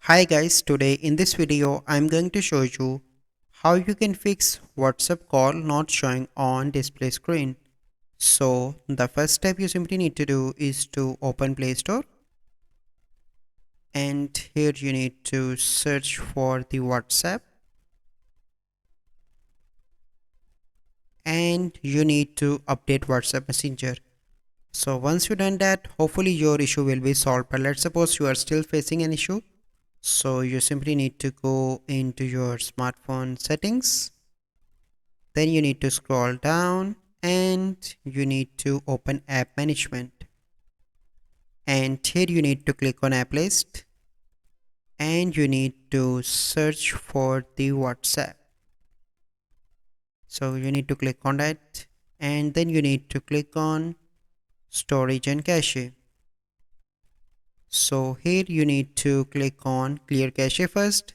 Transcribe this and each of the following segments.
Hi guys, today in this video I'm going to show you how you can fix WhatsApp call not showing on display screen. So the first step you simply need to do is to open Play Store, and here you need to search for the WhatsApp, and you need to update WhatsApp Messenger. So once you done that, hopefully your issue will be solved. But let's suppose you are still facing an issue. So you simply need to go into your smartphone settings. Then you need to scroll down and you need to open app management. And here you need to click on app list and you need to search for the WhatsApp. So you need to click on that and then you need to click on storage and cache. So here you need to click on clear cache first,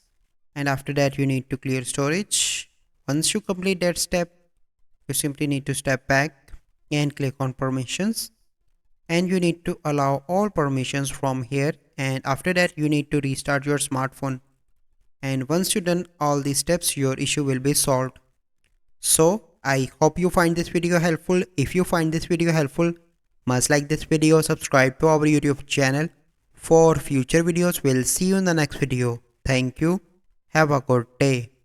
and after that you need to clear storage. Once you complete that step, you simply need to step back and click on permissions, and you need to allow all permissions from here, and after that you need to restart your smartphone. And once you done all these steps, your issue will be solved. So I hope you find this video helpful. If you find this video helpful, must like this video, subscribe to our YouTube channel for future videos. We'll see you in the next video. Thank you. Have a good day.